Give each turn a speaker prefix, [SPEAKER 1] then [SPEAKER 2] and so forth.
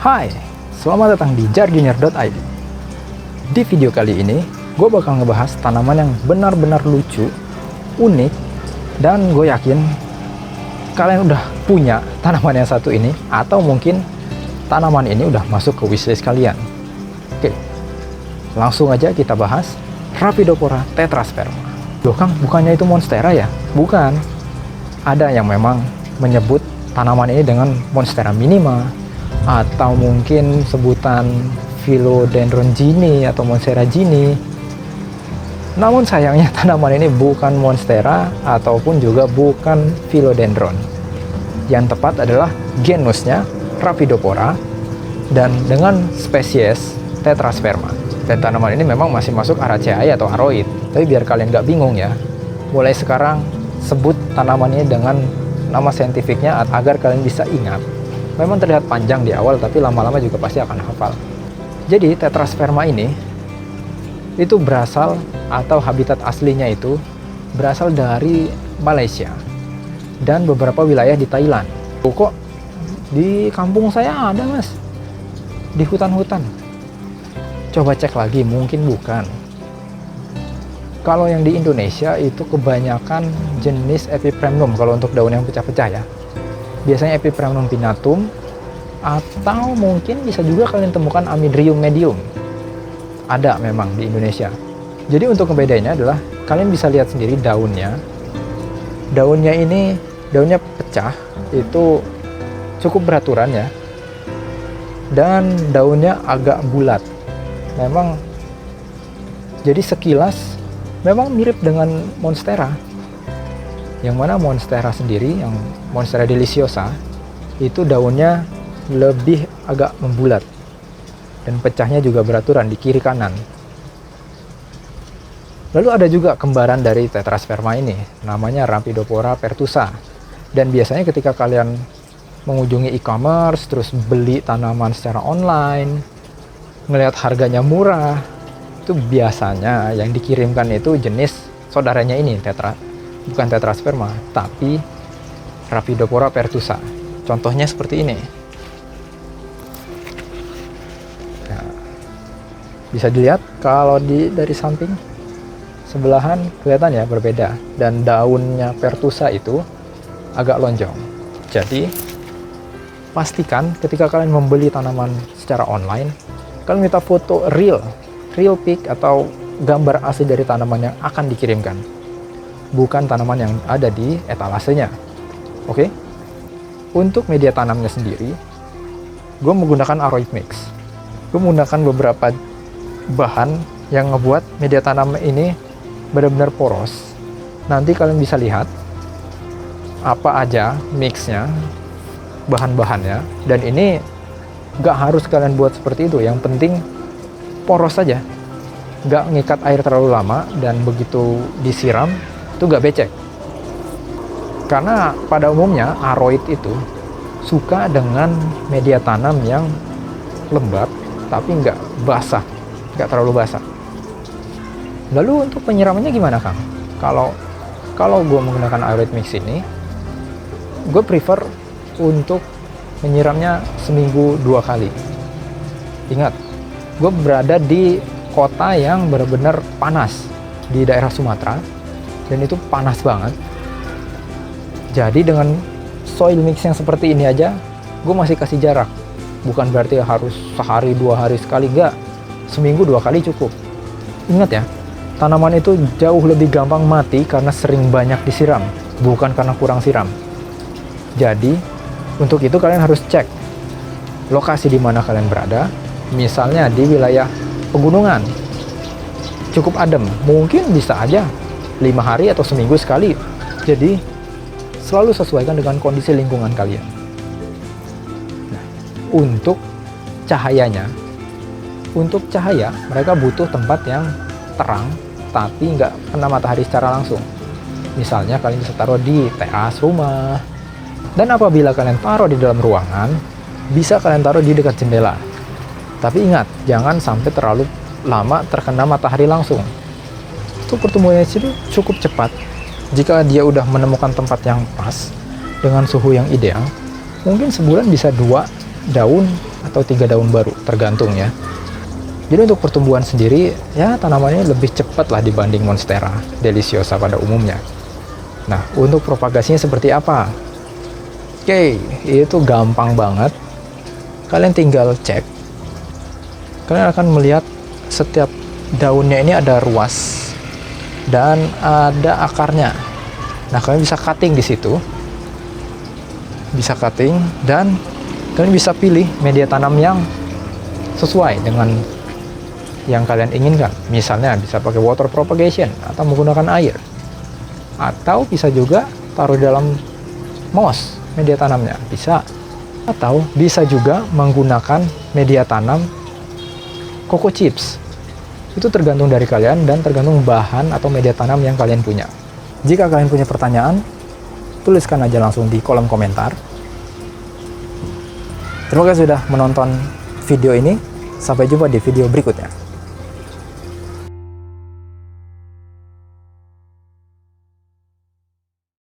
[SPEAKER 1] Hai, selamat datang di Jardinier.id. Di video kali ini, gue bakal ngebahas tanaman yang benar-benar lucu, unik, dan gue yakin kalian udah punya tanaman yang satu ini, atau mungkin tanaman ini udah masuk ke wishlist kalian. Oke, langsung aja kita bahas Rhaphidophora tetrasperma. Loh Kang, bukannya itu monstera ya? Bukan. Ada yang memang menyebut tanaman ini dengan monstera minima, atau mungkin sebutan Philodendron ginei atau Monstera ginei. Namun sayangnya tanaman ini bukan monstera ataupun juga bukan philodendron. Yang tepat adalah genusnya Rhaphidophora dan dengan spesies tetrasperma. Dan tanaman ini memang masih masuk Araceae atau aroid. Tapi biar kalian nggak bingung ya, mulai sekarang sebut tanaman ini dengan nama saintifiknya agar kalian bisa ingat. Memang terlihat panjang di awal, tapi lama-lama juga pasti akan hafal. Jadi tetrasperma ini itu berasal, atau habitat aslinya itu berasal dari Malaysia dan beberapa wilayah di Thailand. Kok di kampung saya ada mas, di hutan-hutan? Coba cek lagi, mungkin bukan. Kalau yang di Indonesia itu kebanyakan jenis Epipremnum kalau untuk daun yang pecah-pecah ya. Biasanya Epipremnum pinnatum, atau mungkin bisa juga kalian temukan Amydrium medium. Ada memang di Indonesia. Jadi untuk ngebedainnya adalah kalian bisa lihat sendiri daunnya. Daunnya ini, daunnya pecah, itu cukup beraturan ya. Dan daunnya agak bulat. Memang, jadi sekilas memang mirip dengan monstera. Yang mana monstera sendiri, yang Monstera deliciosa, itu daunnya lebih agak membulat dan pecahnya juga beraturan di kiri kanan. Lalu ada juga kembaran dari tetrasperma ini, namanya Rhaphidophora pertusa. Dan biasanya ketika kalian mengunjungi e-commerce, terus beli tanaman secara online, melihat harganya murah, itu biasanya yang dikirimkan itu jenis saudaranya ini, bukan tetrasperma, tapi Rhaphidophora pertusa. Contohnya seperti ini. Nah, bisa dilihat kalau dari samping sebelahan kelihatan ya berbeda, dan daunnya pertusa itu agak lonjong. Jadi pastikan ketika kalian membeli tanaman secara online, kalian minta foto real pic atau gambar asli dari tanaman yang akan dikirimkan, bukan tanaman yang ada di etalasenya. Oke? Untuk media tanamnya sendiri, gue menggunakan aroid mix. Gue menggunakan beberapa bahan yang ngebuat media tanam ini benar-benar poros. Nanti kalian bisa lihat apa aja mixnya, bahan-bahannya. Dan ini gak harus kalian buat seperti itu. Yang penting poros saja, gak ngikat air terlalu lama, dan begitu disiram itu gak becek. Karena pada umumnya aroid itu suka dengan media tanam yang lembab tapi nggak basah, nggak terlalu basah. Lalu untuk penyiramannya gimana Kang? Kalau gue menggunakan aroid mix ini, gue prefer untuk menyiramnya seminggu 2 kali. Ingat, gue berada di kota yang benar-benar panas, di daerah Sumatera, dan itu panas banget. Jadi dengan soil mix yang seperti ini aja, gue masih kasih jarak. Bukan berarti harus sehari 2 hari sekali, enggak. Seminggu 2 kali cukup. Ingat ya, tanaman itu jauh lebih gampang mati karena sering banyak disiram, bukan karena kurang siram. Jadi, untuk itu kalian harus cek lokasi di mana kalian berada. Misalnya di wilayah pegunungan, cukup adem, mungkin bisa aja 5 hari atau seminggu sekali. Jadi selalu sesuaikan dengan kondisi lingkungan kalian. Nah, untuk cahayanya, mereka butuh tempat yang terang tapi nggak kena matahari secara langsung. Misalnya kalian bisa taruh di teras rumah, dan apabila kalian taruh di dalam ruangan, bisa kalian taruh di dekat jendela. Tapi ingat, jangan sampai terlalu lama terkena matahari langsung. Itu pertumbuhannya itu cukup cepat. Jika dia udah menemukan tempat yang pas dengan suhu yang ideal, mungkin sebulan bisa 2 daun atau 3 daun baru, tergantung ya. Jadi untuk pertumbuhan sendiri, ya tanamannya lebih cepat lah dibanding Monstera deliciosa pada umumnya. Nah, untuk propagasinya seperti apa? Oke, itu gampang banget. Kalian tinggal cek. Kalian akan melihat setiap daunnya ini ada ruas dan ada akarnya. Nah, kalian bisa cutting di situ. Bisa cutting dan kalian bisa pilih media tanam yang sesuai dengan yang kalian inginkan. Misalnya bisa pakai water propagation atau menggunakan air, atau bisa juga taruh dalam moss media tanamnya bisa, atau bisa juga menggunakan media tanam coco chips. Itu tergantung dari kalian dan tergantung bahan atau media tanam yang kalian punya. Jika kalian punya pertanyaan, tuliskan aja langsung di kolom komentar. Terima kasih sudah menonton video ini. Sampai jumpa di video berikutnya.